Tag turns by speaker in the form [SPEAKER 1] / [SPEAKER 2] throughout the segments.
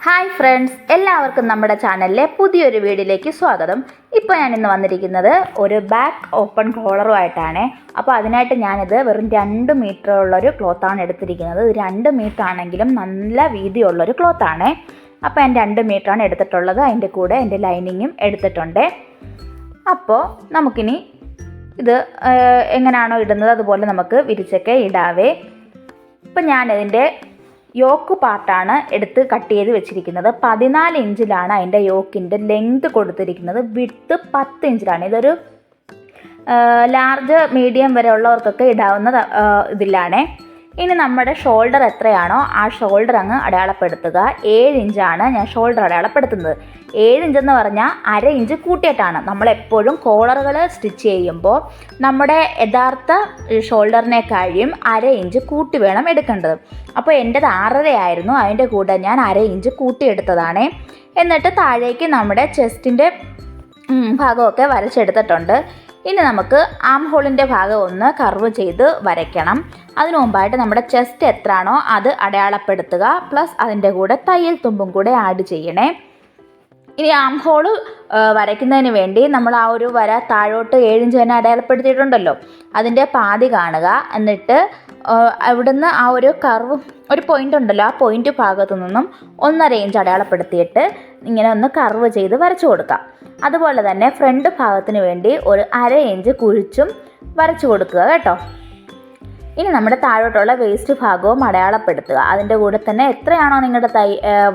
[SPEAKER 1] Hi friends, എല്ലാവർക്കും നമ്മുടെ ചാനലിലെ പുതിയൊരു വീഡിയോയിലേക്ക് സ്വാഗതം. ഇപ്പോൾ ഞാനിന്ന് വന്നിരിക്കുന്നത് ഒരു ബാക്ക് ഓപ്പൺ കോളറുമായിട്ടാണ്. അപ്പോൾ അതിനായിട്ട് ഞാനിത് വെറും 2 മീറ്ററുള്ളൊരു ക്ലോത്താണ് എടുത്തിരിക്കുന്നത്. ഇത് 2 മീറ്റർ ആണെങ്കിലും നല്ല വീതിയുള്ളൊരു ക്ലോത്താണ്. അപ്പോൾ ഞാൻ 2 മീറ്ററാണ് എടുത്തിട്ടുള്ളത്. അതിൻ്റെ കൂടെ എൻ്റെ ലൈനിങ്ങും എടുത്തിട്ടുണ്ട്. അപ്പോൾ നമുക്കിനി ഇത് എങ്ങനെയാണോ ഇടുന്നത് അതുപോലെ നമുക്ക് വിരിച്ചൊക്കെ ഇടാവേ. ഇപ്പം ഞാനതിൻ്റെ യോക്ക് പാർട്ടാണ് എടുത്ത് കട്ട് ചെയ്ത് വെച്ചിരിക്കുന്നത്. 14 ഇഞ്ചിലാണ് അതിൻ്റെ യോക്കിൻ്റെ ലെങ്ത് കൊടുത്തിരിക്കുന്നത്. വിഡ്ത്ത് 10 ഇഞ്ചിലാണ്. ഇതൊരു ലാർജ് മീഡിയം വരെ ഉള്ളവർക്കൊക്കെ ഇടാവുന്ന ഇതിലാണ്. ഇനി നമ്മുടെ ഷോൾഡർ എത്രയാണോ ആ ഷോൾഡർ അങ്ങ് അടയാളപ്പെടുത്തുക. 7 ഇഞ്ചാണ് ഞാൻ ഷോൾഡർ അടയാളപ്പെടുത്തുന്നത്. 7 ഇഞ്ചെന്ന് പറഞ്ഞാൽ 1/2 ഇഞ്ച് കൂട്ടിയിട്ടാണ്. നമ്മളെപ്പോഴും കോളറുകൾ സ്റ്റിച്ച് ചെയ്യുമ്പോൾ നമ്മുടെ യഥാർത്ഥ ഷോൾഡറിനെക്കാളും 1/2 ഇഞ്ച് കൂട്ടി വേണം എടുക്കേണ്ടത്. അപ്പോൾ എൻ്റെത് 6.5 ആയിരുന്നു. അതിൻ്റെ കൂടെ ഞാൻ 1/2 ഇഞ്ച് കൂട്ടിയെടുത്തതാണ്. എന്നിട്ട് താഴേക്ക് നമ്മുടെ ചെസ്റ്റിൻ്റെ ഭാഗമൊക്കെ വരച്ചെടുത്തിട്ടുണ്ട്. ഇനി നമുക്ക് ആം ഹോളിൻ്റെ ഭാഗം ഒന്ന് കർവ് ചെയ്ത് വരയ്ക്കണം. അതിനു മുമ്പായിട്ട് നമ്മുടെ ചെസ്റ്റ് എത്രയാണോ അത് അടയാളപ്പെടുത്തുക. പ്ലസ് അതിൻ്റെ കൂടെ തയ്യൽ തുമ്പും കൂടെ ആഡ് ചെയ്യണേ. ഇനി ആം ഹോള് വരയ്ക്കുന്നതിന് വേണ്ടി നമ്മൾ ആ ഒരു വര താഴോട്ട് 7 ഇഞ്ച് തന്നെ അടയാളപ്പെടുത്തിയിട്ടുണ്ടല്ലോ, അതിൻ്റെ പാതി കാണുക. എന്നിട്ട് അവിടുന്ന് ആ ഒരു കർവ് ഒരു പോയിൻ്റ് ഉണ്ടല്ലോ, ആ പോയിൻ്റ് ഭാഗത്തു നിന്നും 1.5 ഇഞ്ച് അടയാളപ്പെടുത്തിയിട്ട് ഇങ്ങനെ ഒന്ന് കർവ് ചെയ്ത് വരച്ചു കൊടുക്കാം. അതുപോലെ തന്നെ ഫ്രണ്ട് ഭാഗത്തിന് വേണ്ടി ഒരു 1/2 ഇഞ്ച് കുഴിച്ചും വരച്ചു കൊടുക്കുക കേട്ടോ. ഇനി നമ്മുടെ താഴോട്ടുള്ള വേസ്റ്റ് ഭാഗവും അടയാളപ്പെടുത്തുക. അതിൻ്റെ കൂടെ തന്നെ എത്രയാണോ നിങ്ങളുടെ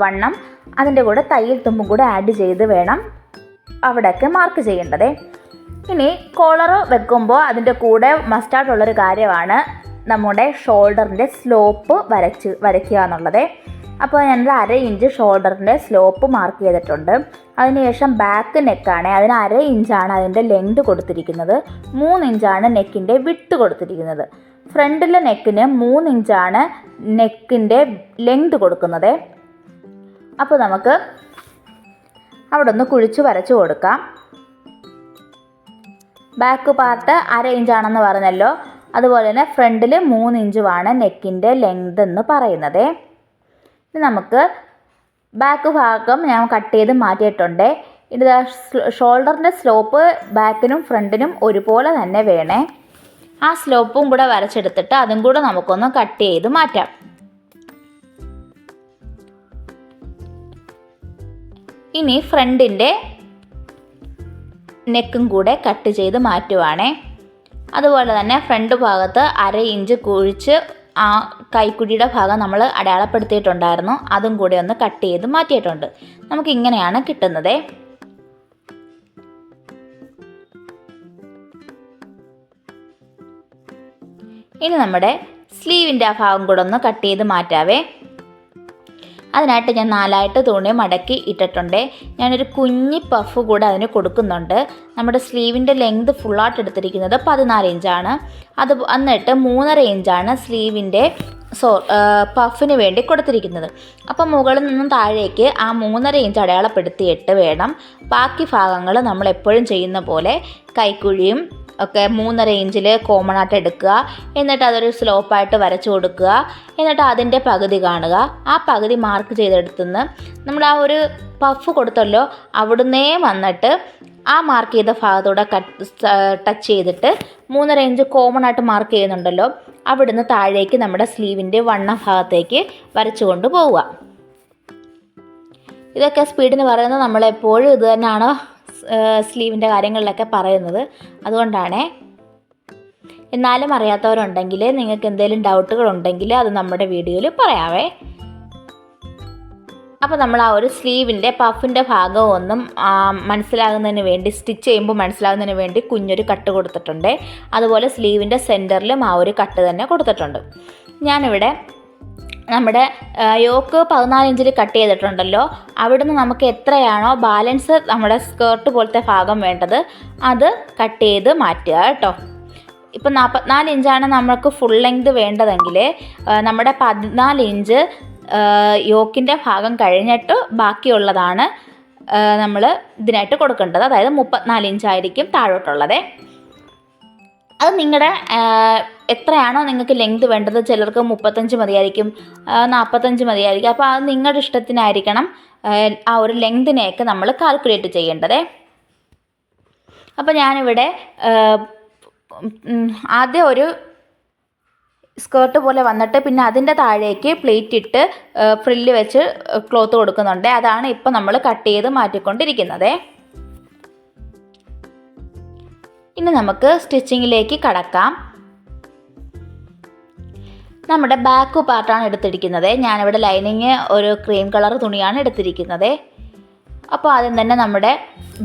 [SPEAKER 1] വണ്ണം അതിൻ്റെ കൂടെ തയ്യൽ തുമ്പും കൂടെ ആഡ് ചെയ്ത് വേണം അവിടെയൊക്കെ മാർക്ക് ചെയ്യേണ്ടത്. ഇനി കോളർ വെക്കുമ്പോൾ അതിൻ്റെ കൂടെ മസ്റ്റായിട്ടുള്ളൊരു കാര്യമാണ് നമ്മുടെ ഷോൾഡറിൻ്റെ സ്ലോപ്പ് വരയ്ക്കുക എന്നുള്ളത്. അപ്പോൾ ഞാനൊരു 1/2 ഇഞ്ച് ഷോൾഡറിൻ്റെ സ്ലോപ്പ് മാർക്ക് ചെയ്തിട്ടുണ്ട്. അതിനുശേഷം ബാക്ക് നെക്കാണ്, അതിന് 1/2 ഇഞ്ചാണ് അതിൻ്റെ ലെങ്ത് കൊടുത്തിരിക്കുന്നത്. 3 ഇഞ്ചാണ് നെക്കിൻ്റെ വിഡ്ത്ത് കൊടുത്തിരിക്കുന്നത്. ഫ്രണ്ടിലെ നെക്കിന് 3 ഇഞ്ചാണ് നെക്കിൻ്റെ ലെങ്ത് കൊടുക്കുന്നത്. അപ്പോൾ നമുക്ക് അവിടെ ഒന്ന് കുഴിച്ച് വരച്ച് കൊടുക്കാം. ബാക്ക് പാർട്ട് 1/2 ഇഞ്ചാണെന്ന് പറഞ്ഞല്ലോ. അതുപോലെ തന്നെ ഫ്രണ്ടിൽ 3 ഇഞ്ചുമാണ് നെക്കിൻ്റെ ലെങ്ത് എന്ന് പറയുന്നത്. ഇനി നമുക്ക് ബാക്ക് ഭാഗം ഞാൻ കട്ട് ചെയ്ത് മാറ്റിയിട്ടുണ്ട്. ഇത് ഷോൾഡറിൻ്റെ സ്ലോപ്പ് ബാക്കിനും ഫ്രണ്ടിനും ഒരുപോലെ തന്നെ വേണേ. ആ സ്ലോപ്പും കൂടെ വരച്ചെടുത്തിട്ട് അതും കൂടെ നമുക്കൊന്ന് കട്ട് ചെയ്ത് മാറ്റാം. ഇനി ഫ്രണ്ടിൻ്റെ നെക്കും കൂടെ കട്ട് ചെയ്ത് മാറ്റുവാണേ. അതുപോലെ തന്നെ ഫ്രണ്ട് ഭാഗത്ത് 1/2 ഇഞ്ച് കുഴിച്ച് ആ കൈക്കുഴിയുടെ ഭാഗം നമ്മൾ അടയാളപ്പെടുത്തിയിട്ടുണ്ടായിരുന്നു. അതും കൂടെ ഒന്ന് കട്ട് ചെയ്ത് മാറ്റിയിട്ടുണ്ട്. നമുക്കിങ്ങനെയാണ് കിട്ടുന്നത്. ഇനി നമ്മുടെ സ്ലീവിൻ്റെ ആ ഭാഗം കൂടെ ഒന്ന് കട്ട് ചെയ്ത് മാറ്റാവേ. അതിനായിട്ട് ഞാൻ 4 തുണി മടക്കി ഇട്ടിട്ടുണ്ട്. ഞാനൊരു കുഞ്ഞി പഫ് കൂടെ അതിന് കൊടുക്കുന്നുണ്ട്. നമ്മുടെ സ്ലീവിൻ്റെ ലെങ്ത് ഫുള്ളായിട്ട് എടുത്തിരിക്കുന്നത് 14 ഇഞ്ചാണ്. എന്നിട്ട് 3.5 ഇഞ്ചാണ് സ്ലീവിൻ്റെ പഫിന് വേണ്ടി കൊടുത്തിരിക്കുന്നത്. അപ്പോൾ മുകളിൽ നിന്നും താഴേക്ക് ആ 3.5 ഇഞ്ച് അടയാളപ്പെടുത്തിയിട്ട് വേണം ബാക്കി ഭാഗങ്ങൾ നമ്മൾ എപ്പോഴും ചെയ്യുന്ന പോലെ കൈക്കുഴിയും ഒക്കെ 3.5 ഇഞ്ചിൽ കോമൺ ആയിട്ട് എടുക്കുക. എന്നിട്ട് അതൊരു സ്ലോപ്പായിട്ട് വരച്ചു കൊടുക്കുക. എന്നിട്ട് അതിൻ്റെ പകുതി കാണുക. ആ പകുതി മാർക്ക് ചെയ്തെടുത്തുനിന്ന് നമ്മൾ ആ ഒരു പഫ് കൊടുത്തല്ലോ, അവിടുന്നേ വന്നിട്ട് ആ മാർക്ക് ചെയ്ത ഭാഗത്തൂടെ ടച്ച് ചെയ്തിട്ട് 3.5 ഇഞ്ച് കോമൺ ആയിട്ട് മാർക്ക് ചെയ്യുന്നുണ്ടല്ലോ, അവിടുന്ന് താഴേക്ക് നമ്മുടെ സ്ലീവിൻ്റെ വണ്ണ ഭാഗത്തേക്ക് വരച്ചു കൊണ്ട് പോവുക. ഇതൊക്കെ സ്പീഡിന് പറയുന്നത് നമ്മളെപ്പോഴും ഇത് തന്നെയാണ് സ്ലീവിൻ്റെ കാര്യങ്ങളിലൊക്കെ പറയുന്നത്. അതുകൊണ്ടാണ്. എന്നാലും അറിയാത്തവരുണ്ടെങ്കിൽ നിങ്ങൾക്ക് എന്തെങ്കിലും ഡൗട്ടുകൾ ഉണ്ടെങ്കിൽ അത് നമ്മുടെ വീഡിയോയിൽ പറയാവേ. അപ്പോൾ നമ്മൾ ആ ഒരു സ്ലീവിൻ്റെ പഫിൻ്റെ ഭാഗം ഒന്നും മനസ്സിലാകുന്നതിന് വേണ്ടി, സ്റ്റിച്ച് ചെയ്യുമ്പോൾ മനസ്സിലാകുന്നതിന് വേണ്ടി കുഞ്ഞൊരു കട്ട് കൊടുത്തിട്ടുണ്ട്. അതുപോലെ സ്ലീവിൻ്റെ സെൻറ്ററിലും ആ ഒരു കട്ട് തന്നെ കൊടുത്തിട്ടുണ്ട്. ഞാനിവിടെ നമ്മുടെ യോക്ക് 14 ഇഞ്ചിൽ കട്ട് ചെയ്തിട്ടുണ്ടല്ലോ, അവിടുന്ന് നമുക്ക് എത്രയാണോ ബാലൻസ് നമ്മുടെ സ്കേർട്ട് പോലത്തെ ഭാഗം വേണ്ടത് അത് കട്ട് ചെയ്ത് മാറ്റുക കേട്ടോ. ഇപ്പം 44 ഇഞ്ചാണ് നമുക്ക് ഫുൾ ലെങ്ത് വേണ്ടതെങ്കിൽ നമ്മുടെ 14 ഇഞ്ച് യോക്കിൻ്റെ ഭാഗം കഴിഞ്ഞിട്ട് ബാക്കിയുള്ളതാണ് നമ്മൾ ഇതിനായിട്ട് കൊടുക്കേണ്ടത്. അതായത് 34 ഇഞ്ചായിരിക്കും താഴോട്ടുള്ളത്. അത് നിങ്ങളുടെ എത്രയാണോ നിങ്ങൾക്ക് ലെങ്ത് വേണ്ടത്. ചിലർക്ക് 35 മതിയായിരിക്കും, 45 മതിയായിരിക്കും. അപ്പോൾ അത് നിങ്ങളുടെ ഇഷ്ടത്തിനായിരിക്കണം ആ ഒരു ലെങ്തിനെയൊക്കെ നമ്മൾ കാൽക്കുലേറ്റ് ചെയ്യേണ്ടത്. അപ്പോൾ ഞാനിവിടെ ആദ്യം ഒരു സ്കേർട്ട് പോലെ വന്നിട്ട് പിന്നെ അതിൻ്റെ താഴേക്ക് പ്ലേറ്റ് ഇട്ട് ഫ്രില്ല് വെച്ച് ക്ലോത്ത് കൊടുക്കുന്നുണ്ട്. അതാണ് ഇപ്പോൾ നമ്മൾ കട്ട് ചെയ്ത് മാറ്റിക്കൊണ്ടിരിക്കുന്നത്. ഇനി നമുക്ക് സ്റ്റിച്ചിങ്ങിലേക്ക് കടക്കാം. നമ്മുടെ ബാക്ക് പാർട്ടാണ് എടുത്തിരിക്കുന്നത്. ഞാനിവിടെ ലൈനിങ് ഒരു ക്രീം കളർ തുണിയാണ് എടുത്തിരിക്കുന്നത്. അപ്പോൾ ആദ്യം തന്നെ നമ്മുടെ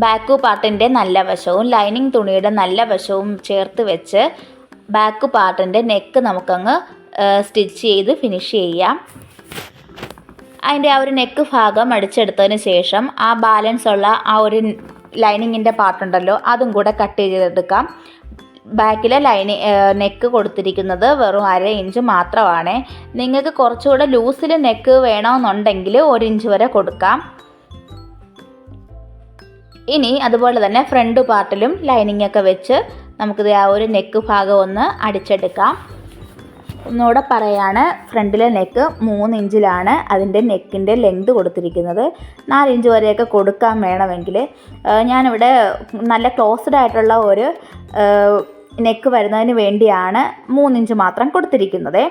[SPEAKER 1] ബാക്ക് പാർട്ടിൻ്റെ നല്ല വശവും ലൈനിങ് തുണിയുടെ നല്ല വശവും ചേർത്ത് വെച്ച് ബാക്ക് പാർട്ടിൻ്റെ നെക്ക് നമുക്കങ്ങ് സ്റ്റിച്ച് ചെയ്ത് ഫിനിഷ് ചെയ്യാം. അതിൻ്റെ ആ ഒരു നെക്ക് ഭാഗം അടിച്ചെടുത്തതിന് ശേഷം ആ ബാലൻസ് ഉള്ള ആ ഒരു ലൈനിങ്ങിൻ്റെ പാർട്ടുണ്ടല്ലോ അതും കൂടെ കട്ട് ചെയ്തെടുക്കാം. ബാക്കിലെ നെക്ക് കൊടുത്തിരിക്കുന്നത് വെറും 1/2 ഇഞ്ച് മാത്രമാണ്. നിങ്ങൾക്ക് കുറച്ചുകൂടെ ലൂസിൽ നെക്ക് വേണമെന്നുണ്ടെങ്കിൽ 1 ഇഞ്ച് വരെ കൊടുക്കാം. ഇനി അതുപോലെ തന്നെ ഫ്രണ്ട് പാർട്ടിലും ലൈനിങ് ഒക്കെ വെച്ച് നമുക്കിത് ആ ഒരു നെക്ക് ഭാഗം ഒന്ന് അടിച്ചെടുക്കാം. ഒന്നുകൂടെ പറയാണ്, ഫ്രണ്ടിലെ നെക്ക് 3 ഇഞ്ചിലാണ് അതിൻ്റെ നെക്കിൻ്റെ ലെങ്ത് കൊടുത്തിരിക്കുന്നത്. 4 ഇഞ്ച് വരെയൊക്കെ കൊടുക്കാൻ വേണമെങ്കിൽ. ഞാനിവിടെ നല്ല ക്ലോസ്ഡ് ആയിട്ടുള്ള ഒരു നെക്ക് വരുന്നതിന് വേണ്ടിയാണ് 3 ഇഞ്ച് മാത്രം കൊടുത്തിരിക്കുന്നത്.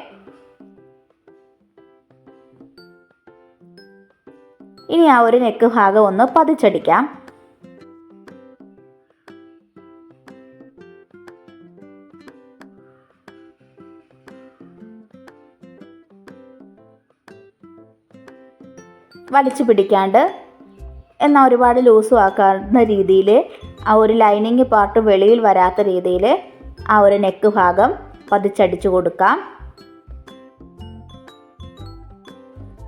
[SPEAKER 1] ഇനി ആ ഒരു നെക്ക് ഭാഗം ഒന്ന് പതിച്ചടിക്കാം. വലിച്ചു പിടിക്കാണ്ട് എന്നാൽ ഒരുപാട് ലൂസും ആക്കാവുന്ന രീതിയിൽ ആ ഒരു ലൈനിങ് പാർട്ട് വെളിയിൽ വരാത്ത രീതിയിൽ ആ ഒരു നെക്ക് ഭാഗം പതിച്ചടിച്ചു കൊടുക്കാം.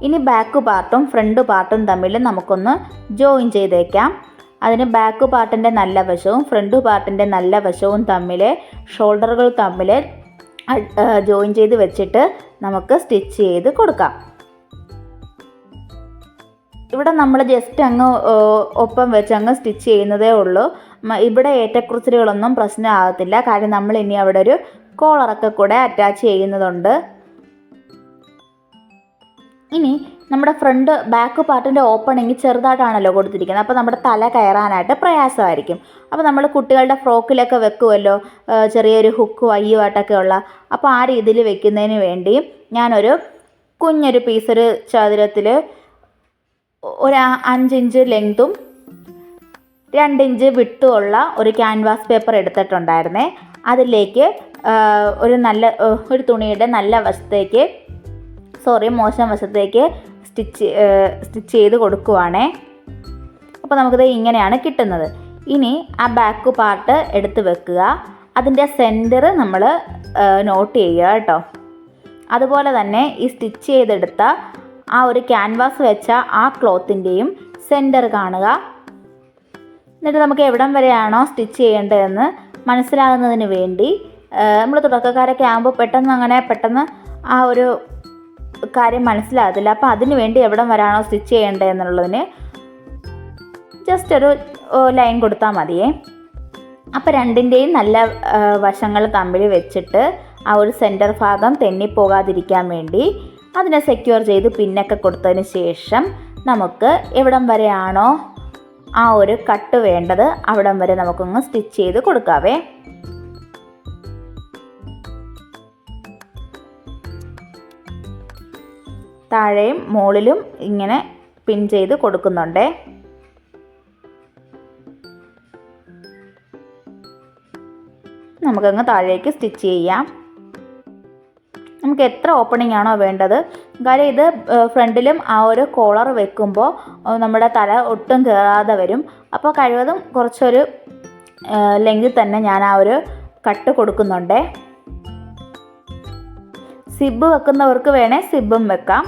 [SPEAKER 1] ഇനി ബാക്ക് പാർട്ടും ഫ്രണ്ട് പാർട്ടും തമ്മിൽ നമുക്കൊന്ന് ജോയിൻ ചെയ്തേക്കാം. അതിന് ബാക്ക് പാർട്ടിൻ്റെ നല്ല വശവും ഫ്രണ്ട് പാർട്ടിൻ്റെ നല്ല വശവും തമ്മിൽ ഷോൾഡറുകൾ തമ്മിൽ ജോയിൻ ചെയ്ത് വെച്ചിട്ട് നമുക്ക് സ്റ്റിച്ച് ചെയ്ത് കൊടുക്കാം. ഇവിടെ നമ്മൾ ജസ്റ്റ് അങ്ങ് ഒപ്പം വെച്ച് അങ്ങ് സ്റ്റിച്ച് ചെയ്യുന്നതേ ഉള്ളൂ. ഇവിടെ ഏറ്റക്കുറച്ചിലുകളൊന്നും പ്രശ്നമാകത്തില്ല. കാര്യം നമ്മൾ ഇനി അവിടെ ഒരു കോളറൊക്കെ കൂടെ അറ്റാച്ച് ചെയ്യുന്നതുണ്ട്. ഇനി നമ്മുടെ ബാക്ക് പാർട്ടിൻ്റെ ഓപ്പണിങ് ചെറുതായിട്ടാണല്ലോ കൊടുത്തിരിക്കുന്നത്. അപ്പോൾ നമ്മുടെ തല കയറാനായിട്ട് പ്രയാസമായിരിക്കും. അപ്പോൾ നമ്മൾ കുട്ടികളുടെ ഫ്രോക്കിലൊക്കെ വെക്കുമല്ലോ ചെറിയൊരു ഹുക്കും അയ്യുമായിട്ടൊക്കെ ഉള്ള. അപ്പോൾ ആ രീതിയിൽ വെക്കുന്നതിന് വേണ്ടി ഞാനൊരു കുഞ്ഞൊരു പീസ് ഒരു ചതുരത്തിൽ ഒരു 5 ഇഞ്ച് ലെങ്തും 2 ഇഞ്ച് വിട്ടുമുള്ള ഒരു ക്യാൻവാസ് പേപ്പർ എടുത്തിട്ടുണ്ടായിരുന്നേ. അതിലേക്ക് ഒരു തുണിയുടെ നല്ല വശത്തേക്ക് മോശം വശത്തേക്ക് സ്റ്റിച്ച് ചെയ്ത് കൊടുക്കുവാണേ. അപ്പോൾ നമുക്കിത് ഇങ്ങനെയാണ് കിട്ടുന്നത്. ഇനി ആ ബാക്ക് പാർട്ട് എടുത്ത് വെക്കുക. അതിൻ്റെ സെൻറ്റർ നമ്മൾ നോട്ട് ചെയ്യുക കേട്ടോ. അതുപോലെ തന്നെ ഈ സ്റ്റിച്ച് ചെയ്തെടുത്ത ആ ഒരു ക്യാൻവാസ് വെച്ച ആ ക്ലോത്തിൻ്റെയും സെൻറ്റർ കാണുക. എന്നിട്ട് നമുക്ക് എവിടം വരെയാണോ സ്റ്റിച്ച് ചെയ്യേണ്ടതെന്ന് മനസ്സിലാകുന്നതിന് വേണ്ടി നമ്മൾ തുടക്കക്കാരൊക്കെ ആകുമ്പോൾ പെട്ടെന്ന് ആ ഒരു കാര്യം മനസ്സിലാകത്തില്ല. അപ്പോൾ അതിന് വേണ്ടി എവിടം വരെയാണോ സ്റ്റിച്ച് ചെയ്യേണ്ടതെന്നുള്ളതിന് ജസ്റ്റ് ഒരു ലൈൻ കൊടുത്താൽ മതിയേ. അപ്പോൾ രണ്ടിൻ്റെയും നല്ല വശങ്ങൾ തമ്മിൽ വെച്ചിട്ട് ആ ഒരു സെൻറ്റർ ഭാഗം തെന്നിപ്പോകാതിരിക്കാൻ വേണ്ടി അതിനെ സെക്യൂർ ചെയ്ത് പിന്നൊക്കെ കൊടുത്തതിന് ശേഷം നമുക്ക് എവിടം വരെയാണോ ആ ഒരു കട്ട് വേണ്ടത് അവിടം വരെ നമുക്കൊന്ന് സ്റ്റിച്ച് ചെയ്ത് കൊടുക്കാവേ. താഴെയും മുകളിലും ഇങ്ങനെ പിൻ ചെയ്ത് കൊടുക്കുന്നുണ്ട്. നമുക്കങ്ങ് താഴേക്ക് സ്റ്റിച്ച് ചെയ്യാം. നമുക്ക് എത്ര ഓപ്പണിംഗ് ആണോ വേണ്ടത്. കാര്യം ഇത് ഫ്രണ്ടിലും ആ ഒരു കോളർ വെക്കുമ്പോൾ നമ്മുടെ തല ഒട്ടും കയറാതെ വരും. അപ്പോൾ കഴിവതും കുറച്ചൊരു ലെങ്കിൽ തന്നെ ഞാൻ ആ ഒരു കട്ട് കൊടുക്കുന്നുണ്ട്. സിബ് വെക്കുന്നവർക്ക് വേണേൽ സിബും വെക്കാം.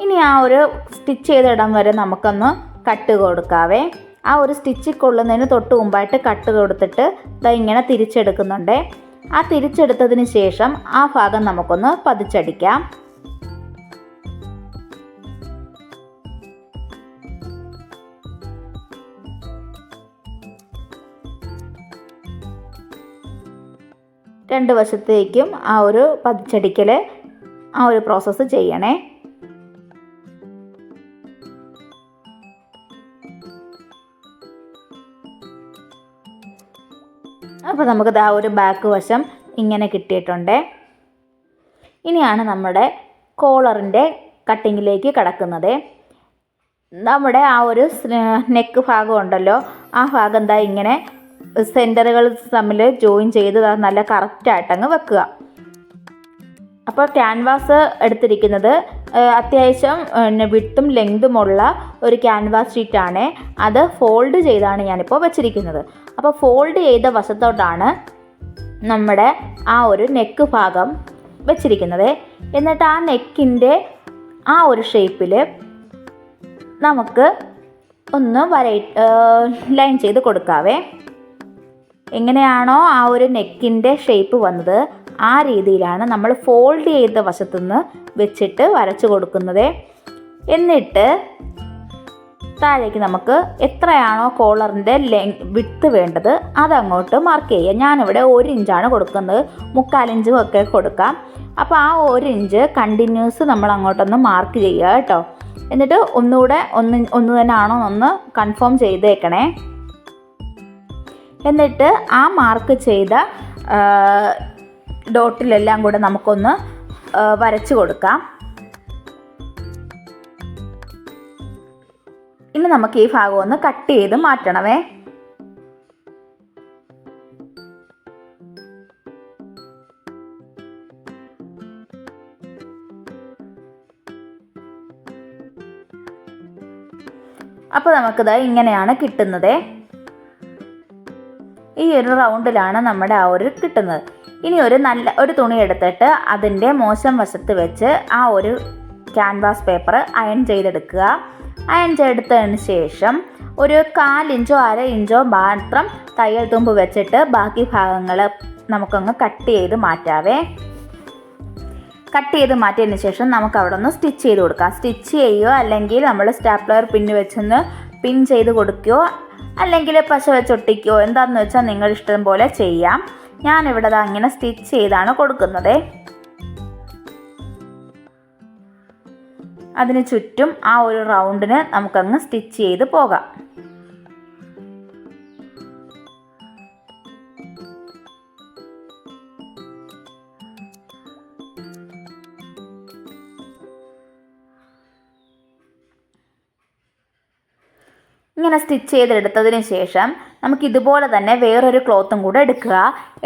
[SPEAKER 1] ഇനി ആ ഒരു സ്റ്റിച്ച് ചെയ്തിടം വരെ നമുക്കൊന്ന് കട്ട് കൊടുക്കാവേ. ആ ഒരു സ്റ്റിച്ച് കൊള്ളുന്നതിന് തൊട്ട് മുമ്പായിട്ട് കട്ട് കൊടുത്തിട്ട് ഇങ്ങനെ തിരിച്ചെടുക്കുന്നുണ്ട്. ആ തിരിച്ചെടുത്തതിന് ശേഷം ആ ഭാഗം നമുക്കൊന്ന് പതിച്ചടിക്കാം. രണ്ട് വശത്തേക്കും ആ ഒരു പതിച്ചടിക്കൽ ആ ഒരു പ്രോസസ്സ് ചെയ്യണേ. അപ്പോൾ നമുക്കിത് ആ ഒരു ബാക്ക് വശം ഇങ്ങനെ കിട്ടിയിട്ടുണ്ട്. ഇനിയാണ് നമ്മുടെ കോളറിൻ്റെ കട്ടിങ്ങിലേക്ക് കടക്കുന്നത്. നമ്മുടെ ആ ഒരു നെക്ക് ഭാഗം ഉണ്ടല്ലോ, ആ ഭാഗം എന്താ ഇങ്ങനെ സെൻറ്ററുകൾ തമ്മിൽ ജോയിൻ ചെയ്ത് നല്ല കറക്റ്റായിട്ടങ്ങ് വെക്കുക. അപ്പോൾ ക്യാൻവാസ് എടുത്തിരിക്കുന്നത് അത്യാവശ്യം വിഡ്ത്തും ലെങ്തുമുള്ള ഒരു ക്യാൻവാസ് ഷീറ്റാണ്. അത് ഫോൾഡ് ചെയ്താണ് ഞാനിപ്പോൾ വെച്ചിരിക്കുന്നത്. അപ്പോൾ ഫോൾഡ് ചെയ്ത വശത്തോട്ടാണ് നമ്മുടെ ആ ഒരു നെക്ക് ഭാഗം വെച്ചിരിക്കുന്നത്. എന്നിട്ട് ആ നെക്കിൻ്റെ ആ ഒരു ഷേപ്പിൽ നമുക്ക് ഒന്ന് ലൈൻ ചെയ്ത് കൊടുക്കാവേ. എങ്ങനെയാണോ ആ ഒരു നെക്കിൻ്റെ ഷേപ്പ് വന്നത് ആ രീതിയിലാണ് നമ്മൾ ഫോൾഡ് ചെയ്ത വശത്തുനിന്ന് വെച്ചിട്ട് വരച്ച് കൊടുക്കുന്നത്. എന്നിട്ട് താഴേക്ക് നമുക്ക് എത്രയാണോ കോളറിൻ്റെ വിഡ്ത്ത് വേണ്ടത് അതങ്ങോട്ട് മാർക്ക് ചെയ്യുക. ഞാനിവിടെ 1 ഇഞ്ചാണ് കൊടുക്കുന്നത്, 3/4 ഇഞ്ചും ഒക്കെ കൊടുക്കാം. അപ്പോൾ ആ 1 ഇഞ്ച് കണ്ടിന്യൂസ് നമ്മൾ അങ്ങോട്ടൊന്ന് മാർക്ക് ചെയ്യുക കേട്ടോ. എന്നിട്ട് ഒന്നുകൂടെ ഒന്ന് തന്നെ ആണോ ഒന്ന് കൺഫേം ചെയ്തേക്കണേ. എന്നിട്ട് ആ മാർക്ക് ചെയ്ത ഡോട്ടിലെല്ലാം കൂടെ നമുക്കൊന്ന് വരച്ച് കൊടുക്കാം. ഇനി നമുക്ക് ഈ ഭാഗം ഒന്ന് കട്ട് ചെയ്ത് മാറ്റണമേ. അപ്പോൾ നമുക്കിത് ഇങ്ങനെയാണ് കിട്ടുന്നത്. ഈ ഒരു റൗണ്ടിലാണ് നമ്മുടെ ആ ഒരു കിട്ടുന്നത്. ഇനി നല്ല ഒരു തുണി എടുത്തിട്ട് അതിൻ്റെ മോശം വശത്ത് വെച്ച് ആ ഒരു ക്യാൻവാസ് പേപ്പർ അയൺ ചെയ്തെടുക്കുക. അയൺ ചെയ്തെടുത്തതിന് ശേഷം ഒരു 1/4 ഇഞ്ചോ 1/2 ഇഞ്ചോ മാത്രം തയ്യൽ തുമ്പ് വെച്ചിട്ട് ബാക്കി ഭാഗങ്ങൾ നമുക്കങ്ങ് കട്ട് ചെയ്ത് മാറ്റാവേ. കട്ട് ചെയ്ത് മാറ്റിയതിന് ശേഷം നമുക്ക് അവിടെ ഒന്ന് സ്റ്റിച്ച് ചെയ്ത് കൊടുക്കാം. സ്റ്റിച്ച് ചെയ്യുകയോ അല്ലെങ്കിൽ നമ്മൾ സ്റ്റാപ്ലർ പിന്ന് വെച്ചൊന്ന് പിൻ ചെയ്ത് കൊടുക്കുകയോ അല്ലെങ്കിൽ പശ വെച്ചൊട്ടിക്കുകയോ എന്താണെന്ന് വെച്ചാൽ നിങ്ങൾ ഇഷ്ടം പോലെ ചെയ്യാം. ഞാനിവിടെ അങ്ങനെ സ്റ്റിച്ച് ചെയ്താണ് കൊടുക്കുന്നത്. അതിന് ചുറ്റും ആ ഒരു റൗണ്ടിന് നമുക്കങ്ങ് സ്റ്റിച്ച് ചെയ്ത് പോകാം. ഇങ്ങനെ സ്റ്റിച്ച് ചെയ്തെടുത്തതിന് ശേഷം നമുക്ക് ഇതുപോലെ തന്നെ വേറൊരു ക്ലോത്തും കൂടെ എടുക്കുക.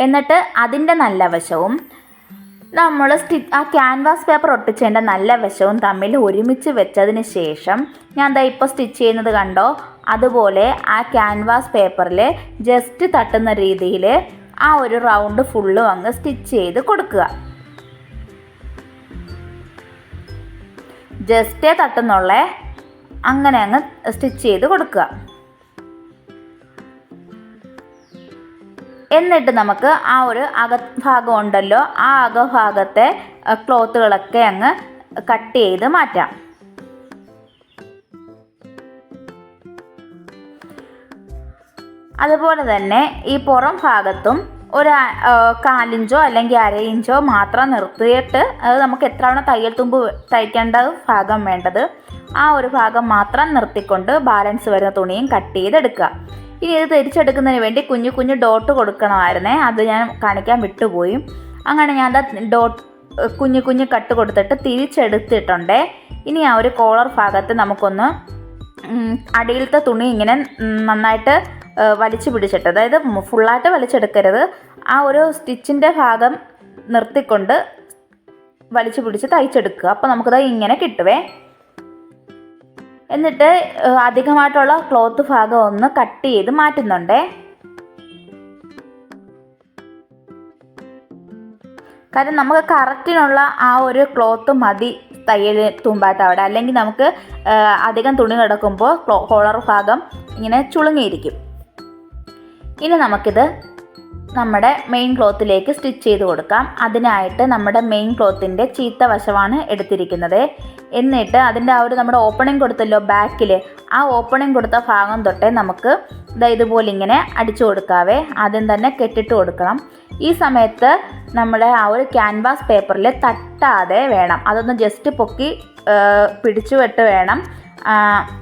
[SPEAKER 1] എന്നിട്ട് അതിൻ്റെ നല്ല വശവും നമ്മൾ ആ ക്യാൻവാസ് പേപ്പർ ഒട്ടിച്ചതിൻ്റെ നല്ല വശവും തമ്മിൽ ഒരുമിച്ച് വെച്ചതിന് ശേഷം ഞാൻ ദാ ഇപ്പോൾ സ്റ്റിച്ച് ചെയ്യുന്നത് കണ്ടോ, അതുപോലെ ആ ക്യാൻവാസ് പേപ്പറിൽ ജസ്റ്റ് തട്ടുന്ന രീതിയിൽ ആ ഒരു റൗണ്ട് ഫുള്ളും അങ്ങ് സ്റ്റിച്ച് ചെയ്ത് കൊടുക്കുക. ജസ്റ്റേ തട്ടുന്നുള്ളേ, അങ്ങനെ അങ്ങ് സ്റ്റിച്ച് ചെയ്ത് കൊടുക്കുക. എന്നിട്ട് നമുക്ക് ആ ഒരു അകഭാഗം ഉണ്ടല്ലോ, ആ അകഭാഗത്തെ ക്ലോത്തുകളൊക്കെ അങ്ങ് കട്ട് ചെയ്ത് മാറ്റാം. അതുപോലെ തന്നെ ഈ പുറം ഭാഗത്തും ഒരു 1/4 ഇഞ്ചോ അല്ലെങ്കിൽ 1/2 ഇഞ്ചോ മാത്രം നിർത്തിയിട്ട് അത് നമുക്ക് എത്രയാണോ തയ്യൽ തുമ്പ് തയ്ക്കേണ്ട ഭാഗം വേണ്ടത് ആ ഒരു ഭാഗം മാത്രം നിർത്തിക്കൊണ്ട് ബാലൻസ് വരുന്ന തുണിയും കട്ട് ചെയ്തെടുക്കുക. ഇനി ഇത് തിരിച്ചെടുക്കുന്നതിന് വേണ്ടി കുഞ്ഞു കുഞ്ഞു ഡോട്ട് കൊടുക്കണമായിരുന്നേ, അത് ഞാൻ കാണിക്കാൻ വിട്ടുപോയി. അങ്ങനെ ഞാൻ കുഞ്ഞു കുഞ്ഞു കട്ട് കൊടുത്തിട്ട് തിരിച്ചെടുത്തിട്ടുണ്ട്. ഇനി ആ ഒരു കോളർ ഭാഗത്ത് നമുക്കൊന്ന് അടിയിലത്തെ തുണി ഇങ്ങനെ നന്നായിട്ട് വലിച്ചു പിടിച്ചിട്ട്, അതായത് ഫുള്ളായിട്ട് വലിച്ചെടുക്കരുത്, ആ ഒരു സ്റ്റിച്ചിൻ്റെ ഭാഗം നിർത്തിക്കൊണ്ട് വലിച്ചു പിടിച്ച് തയ്ച്ചെടുക്കുക. അപ്പോൾ നമുക്കത് ഇങ്ങനെ കിട്ടുവേ. എന്നിട്ട് അധികമായിട്ടുള്ള ക്ലോത്ത് ഭാഗം ഒന്ന് കട്ട് ചെയ്ത് മാറ്റുന്നുണ്ടേ. കാരണം നമുക്ക് കറക്റ്റിനുള്ള ആ ഒരു ക്ലോത്ത് മതി തയ്യൽ തുമ്പായിട്ട് അവിടെ, അല്ലെങ്കിൽ നമുക്ക് അധികം തുണി കിടക്കുമ്പോൾ കോളർ ഭാഗം ഇങ്ങനെ ചുളുങ്ങിയിരിക്കും. ഇനി നമുക്കിത് നമ്മുടെ മെയിൻ ക്ലോത്തിലേക്ക് സ്റ്റിച്ച് ചെയ്ത് കൊടുക്കാം. അതിനായിട്ട് നമ്മുടെ മെയിൻ ക്ലോത്തിൻ്റെ ചീത്ത വശമാണ് എടുത്തിരിക്കുന്നത്. എന്നിട്ട് അതിൻ്റെ ആ ഒരു നമ്മുടെ ഓപ്പണിംഗ് കൊടുത്തല്ലോ ബാക്കിൽ, ആ ഓപ്പണിംഗ് കൊടുത്ത ഭാഗം തൊട്ടേ നമുക്ക് ഇതുപോലെ ഇങ്ങനെ അടിച്ചു കൊടുക്കാവേ. ആദ്യം തന്നെ കെട്ടിട്ട് കൊടുക്കണം. ഈ സമയത്ത് നമ്മുടെ ആ ഒരു ക്യാൻവാസ് പേപ്പറിൽ തട്ടാതെ വേണം, അതൊന്ന് ജസ്റ്റ് പൊക്കി പിടിച്ചു വിട്ട് വേണം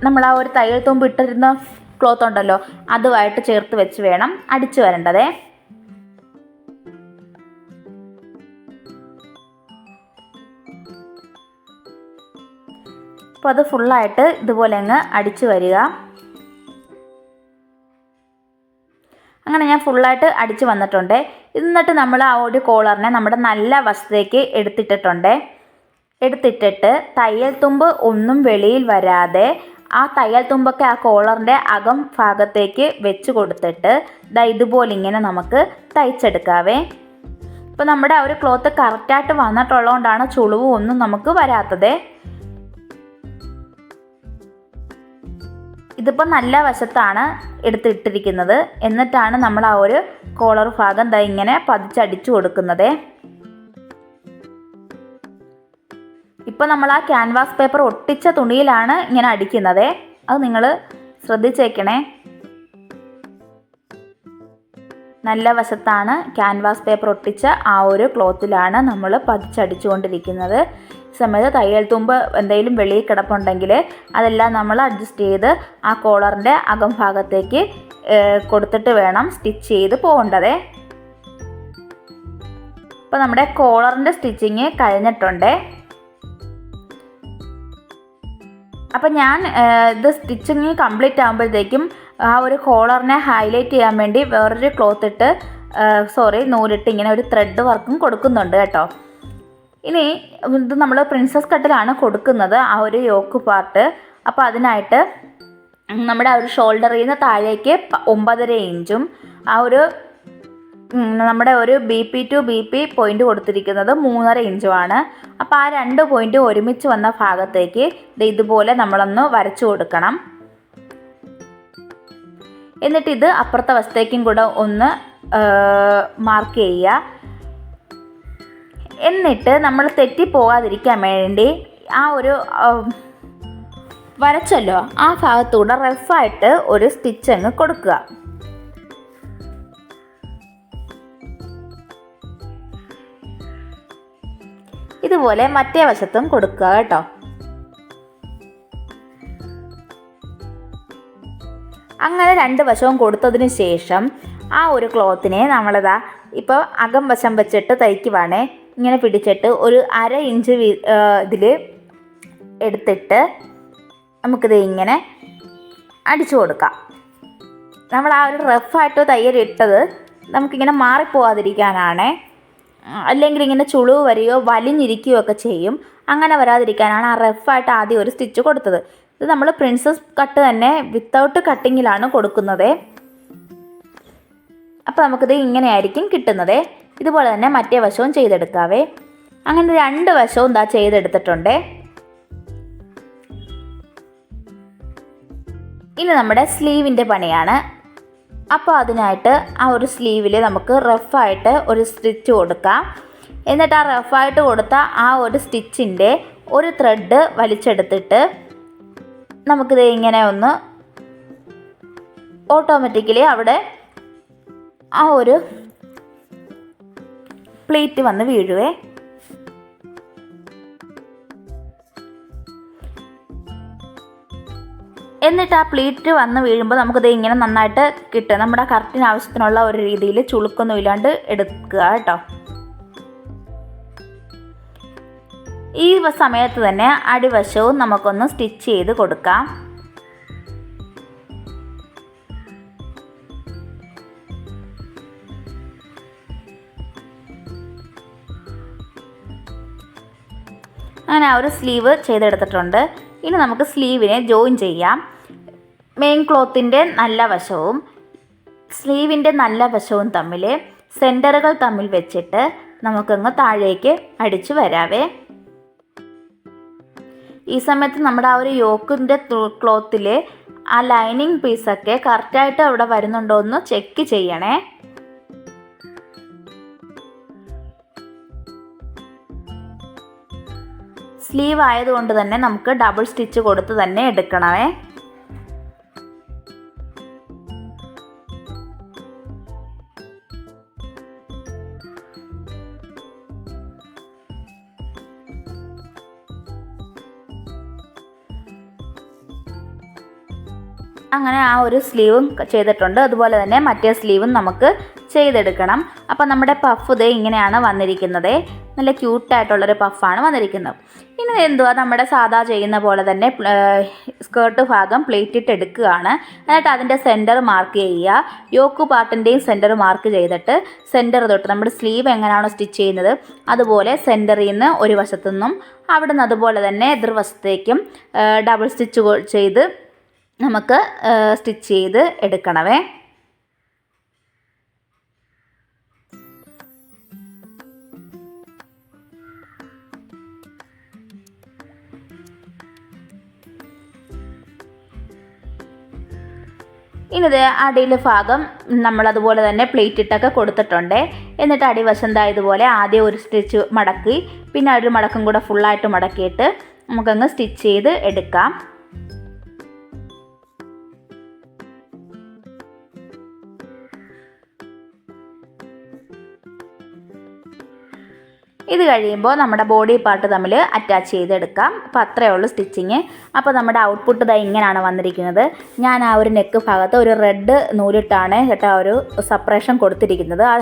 [SPEAKER 1] നമ്മൾ ആ ഒരു തയ്യൽ തുമ്പ് ഇട്ടിരുന്ന ക്ലോത്ത് ഉണ്ടല്ലോ അതുമായിട്ട് ചേർത്ത് വെച്ച് വേണം അടിച്ചു വരേണ്ടതേ. അപ്പോൾ അത് ഫുള്ളായിട്ട് ഇതുപോലെ അങ്ങ് അടിച്ചു വരിക. അങ്ങനെ ഞാൻ ഫുള്ളായിട്ട് അടിച്ച് വന്നിട്ടുണ്ട്. എന്നിട്ട് നമ്മൾ ആ ഒരു കോളറിനെ നമ്മുടെ നല്ല വശത്തേക്ക് എടുത്തിട്ടിട്ട് തയ്യൽ തുമ്പ് ഒന്നും വെളിയിൽ വരാതെ ആ തയ്യൽ തുമ്പൊക്കെ ആ കോളറിൻ്റെ അകം ഭാഗത്തേക്ക് വെച്ച് കൊടുത്തിട്ട് ഇതുപോലെ ഇങ്ങനെ നമുക്ക് തയ്ച്ചെടുക്കാവേ. ഇപ്പോൾ നമ്മുടെ ആ ഒരു ക്ലോത്ത് കറക്റ്റായിട്ട് വന്നിട്ടുള്ളതുകൊണ്ടാണ് ചുളിവും ഒന്നും നമുക്ക് വരാത്തത്. ഇതിപ്പോൾ നല്ല വശത്താണ് എടുത്തിട്ടിരിക്കുന്നത്. എന്നിട്ടാണ് നമ്മൾ ആ ഒരു കോളർ ഭാഗം ഇങ്ങനെ പതിച്ചടിച്ചു കൊടുക്കുന്നത്. ഇപ്പോൾ നമ്മൾ ആ ക്യാൻവാസ് പേപ്പർ ഒട്ടിച്ച തുണിയിലാണ് ഇങ്ങനെ അടിക്കുന്നത്. അത് നിങ്ങൾ ശ്രദ്ധിച്ചേക്കണേ. നല്ല വശത്താണ് ക്യാൻവാസ് പേപ്പർ ഒട്ടിച്ച ആ ഒരു ക്ലോത്തിലാണ് നമ്മൾ പതിച്ചടിച്ചുകൊണ്ടിരിക്കുന്നത്. സമയത്ത് തയ്യൽ തുമ്പ് എന്തെങ്കിലും വെളിയിൽ കിടപ്പുണ്ടെങ്കിൽ അതെല്ലാം നമ്മൾ അഡ്ജസ്റ്റ് ചെയ്ത് ആ കോളറിൻ്റെ അകം ഭാഗത്തേക്ക് കൊടുത്തിട്ട് വേണം സ്റ്റിച്ച് ചെയ്ത് പോകേണ്ടത്. ഇപ്പോൾ നമ്മുടെ കോളറിൻ്റെ സ്റ്റിച്ചിങ് കഴിഞ്ഞിട്ടുണ്ട്. അപ്പം ഞാൻ ഇത് സ്റ്റിച്ചിങ് കംപ്ലീറ്റ് ആകുമ്പോഴത്തേക്കും ആ ഒരു കോളറിനെ ഹൈലൈറ്റ് ചെയ്യാൻ വേണ്ടി വേറൊരു നൂലിട്ട് ഇങ്ങനെ ഒരു ത്രെഡ് വർക്കും കൊടുക്കുന്നുണ്ട് കേട്ടോ. ഇനി ഇത് നമ്മൾ പ്രിൻസസ് കട്ടിലാണ് കൊടുക്കുന്നത് ആ ഒരു യോക്ക് പാർട്ട്. അപ്പോൾ അതിനായിട്ട് നമ്മുടെ ആ ഒരു ഷോൾഡറിൽ നിന്ന് താഴേക്ക് 9.5 ഇഞ്ചും ആ ഒരു നമ്മുടെ ഒരു BP to BP പോയിൻ്റ് കൊടുത്തിരിക്കുന്നത് 3.5 ഇഞ്ചുമാണ്. അപ്പോൾ ആ 2 പോയിൻ്റ് ഒരുമിച്ച് വന്ന ഭാഗത്തേക്ക് ഇതുപോലെ നമ്മളൊന്ന് വരച്ചു കൊടുക്കണം. എന്നിട്ട് ഇത് അപ്പുറത്തെ വശത്തേക്കും കൂടെ ഒന്ന് മാർക്ക് ചെയ്യുക. എന്നിട്ട് നമ്മൾ തെറ്റിപ്പോകാതിരിക്കാൻ വേണ്ടി ആ ഒരു വരച്ചല്ലോ ആ ഭാഗത്തൂടെ റഫായിട്ട് ഒരു സ്റ്റിച്ച് അങ്ങ് കൊടുക്കുക. ഇതുപോലെ മറ്റേ വശത്തും കൊടുക്കുക കേട്ടോ. അങ്ങനെ 2 വശവും കൊടുത്തതിന് ശേഷം ആ ഒരു ക്ലോത്തിനെ നമ്മളിതാ ഇപ്പോൾ അകം വശം വെച്ചിട്ട് തയ്ക്കുവാണേ. ഇങ്ങനെ പിടിച്ചിട്ട് ഒരു 1/2 ഇഞ്ച് ഇതിൽ എടുത്തിട്ട് നമുക്കിത് ഇങ്ങനെ അടിച്ചു കൊടുക്കാം. നമ്മൾ ആ ഒരു റഫായിട്ട് തയ്യലിട്ടത് നമുക്കിങ്ങനെ മാറിപ്പോകാതിരിക്കാനാണ്. അല്ലെങ്കിൽ ഇങ്ങനെ ചുളിവ് വരികയോ വലിഞ്ഞിരിക്കുകയോ ഒക്കെ ചെയ്യും. അങ്ങനെ വരാതിരിക്കാനാണ് ആ റഫായിട്ട് ആദ്യം ഒരു സ്റ്റിച്ച് കൊടുത്തത്. ഇത് നമ്മൾ പ്രിൻസസ് കട്ട് തന്നെ വിത്തൗട്ട് കട്ടിങ്ങിലാണ് കൊടുക്കുന്നത്. അപ്പോൾ നമുക്കിത് ഇങ്ങനെയായിരിക്കും കിട്ടുന്നത്. ഇതുപോലെ തന്നെ മറ്റേ വശവും ചെയ്തെടുക്കാവേ. അങ്ങനെ 2 വശവും ചെയ്തെടുത്തിട്ടുണ്ട്. ഇനി നമ്മുടെ സ്ലീവിൻ്റെ പണിയാണ്. അപ്പോൾ അതിനായിട്ട് ആ ഒരു സ്ലീവിൽ നമുക്ക് റഫായിട്ട് ഒരു സ്റ്റിച്ച് കൊടുക്കാം. എന്നിട്ട് ആ റഫായിട്ട് കൊടുത്ത ആ ഒരു സ്റ്റിച്ചിൻ്റെ ഒരു ത്രെഡ് വലിച്ചെടുത്തിട്ട് നമുക്കിത് ഇങ്ങനെ ഒന്ന് ഓട്ടോമാറ്റിക്കലി അവിടെ ആ ഒരു പ്ലേറ്റ് വന്ന് വീഴുവേ. എന്നിട്ട് ആ പ്ലേറ്റ് വന്ന് വീഴുമ്പോൾ നമുക്കിത് ഇങ്ങനെ നന്നായിട്ട് കിട്ടും. നമ്മുടെ കറക്റ്റിന് ആവശ്യത്തിനുള്ള ഒരു രീതിയിൽ ചുളുക്കൊന്നും ഇല്ലാണ്ട് എടുക്കുക കേട്ടോ. ഈ സമയത്ത് തന്നെ അടിവശവും നമുക്കൊന്ന് സ്റ്റിച്ച് ചെയ്ത് കൊടുക്കാം. അങ്ങനെ ആ ഒരു സ്ലീവ് ചെയ്തെടുത്തിട്ടുണ്ട്. ഇനി നമുക്ക് സ്ലീവിനെ ജോയിൻ ചെയ്യാം. മെയിൻ ക്ലോത്തിൻ്റെ നല്ല വശവും സ്ലീവിൻ്റെ നല്ല വശവും തമ്മിൽ സെൻറ്ററുകൾ തമ്മിൽ വെച്ചിട്ട് നമുക്കങ്ങ് താഴേക്ക് അടിച്ചു വരാവേ. ഈ സമയത്ത് നമ്മുടെ ആ ഒരു യോക്കിൻ്റെ ക്ലോത്തിൽ ആ ലൈനിങ് പീസൊക്കെ കറക്റ്റായിട്ട് അവിടെ വരുന്നുണ്ടോ എന്ന് ചെക്ക് ചെയ്യണേ. സ്ലീവ് ആയതുകൊണ്ട് തന്നെ നമുക്ക് ഡബിൾ സ്റ്റിച്ച് കൊടുത്ത് തന്നെ എടുക്കണമേ. അങ്ങനെ ആ ഒരു സ്ലീവും ചെയ്തിട്ടുണ്ട്. അതുപോലെ തന്നെ മറ്റേ സ്ലീവും നമുക്ക് ചെയ്തെടുക്കണം. അപ്പോൾ നമ്മുടെ പഫ് ഇത് ഇങ്ങനെയാണ് വന്നിരിക്കുന്നത്. നല്ല ക്യൂട്ടായിട്ടുള്ളൊരു പഫാണ് വന്നിരിക്കുന്നത്. ഇനി എന്തുവാ, നമ്മുടെ സാധാ ചെയ്യുന്ന പോലെ തന്നെ സ്കേർട്ട് ഭാഗം പ്ലേറ്റ് ഇട്ട് എടുക്കുകയാണ്. എന്നിട്ട് അതിൻ്റെ സെൻറ്റർ മാർക്ക് ചെയ്യുക. യോക്ക് പാർട്ടിൻ്റെയും സെൻറ്റർ മാർക്ക് ചെയ്തിട്ട് സെൻറ്റർ തൊട്ട് നമ്മുടെ സ്ലീവ് എങ്ങനെയാണോ സ്റ്റിച്ച് ചെയ്യുന്നത് അതുപോലെ സെൻറ്ററിൽ നിന്ന് ഒരു വശത്തു നിന്നും അവിടെ നിന്ന് അതുപോലെ തന്നെ എതിർവശത്തേക്കും ഡബിൾ സ്റ്റിച്ച് ചെയ്ത് നമുക്ക് സ്റ്റിച്ച് ചെയ്ത് എടുക്കണമേ. ഇനിത് അടിയിലെ ഭാഗം നമ്മളതുപോലെ തന്നെ പ്ലേറ്റ് ഇട്ടൊക്കെ കൊടുത്തിട്ടുണ്ട്. എന്നിട്ട് അടിവശം ഇതുപോലെ ആദ്യം ഒരു സ്റ്റിച്ച് മടക്കി പിന്നെ ഒരു മടക്കും കൂടെ ഫുള്ളായിട്ട് മടക്കിയിട്ട് നമുക്കങ്ങ് സ്റ്റിച്ച് ചെയ്ത് എടുക്കാം. ഇത് കഴിയുമ്പോൾ നമ്മുടെ ബോഡി പാർട്ട് തമ്മിൽ അറ്റാച്ച് ചെയ്തെടുക്കാം. അപ്പോൾ അത്രയേ ഉള്ളൂ സ്റ്റിച്ചിങ്. അപ്പോൾ നമ്മുടെ ഔട്ട്പുട്ട് ഇങ്ങനെയാണ് വന്നിരിക്കുന്നത്. ഞാൻ ആ ഒരു നെക്ക് ഭാഗത്ത് ഒരു റെഡ് നൂലിട്ടാണ് കേട്ടോ ഒരു സെപ്പറേഷൻ കൊടുത്തിരിക്കുന്നത്. ആ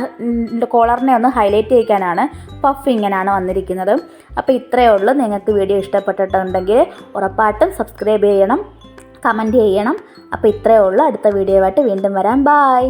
[SPEAKER 1] കോളറിനെ ഒന്ന് ഹൈലൈറ്റ് ചെയ്യിക്കാനാണ് പഫ് ഇങ്ങനെയാണ് വന്നിരിക്കുന്നത്. അപ്പോൾ ഇത്രയേ ഉള്ളൂ. നിങ്ങൾക്ക് വീഡിയോ ഇഷ്ടപ്പെട്ടിട്ടുണ്ടെങ്കിൽ ഉറപ്പായിട്ടും സബ്സ്ക്രൈബ് ചെയ്യണം, കമൻറ്റ് ചെയ്യണം. അപ്പോൾ ഇത്രയേ ഉള്ളൂ. അടുത്ത വീഡിയോ ആയിട്ട് വീണ്ടും വരാം. ബായ്.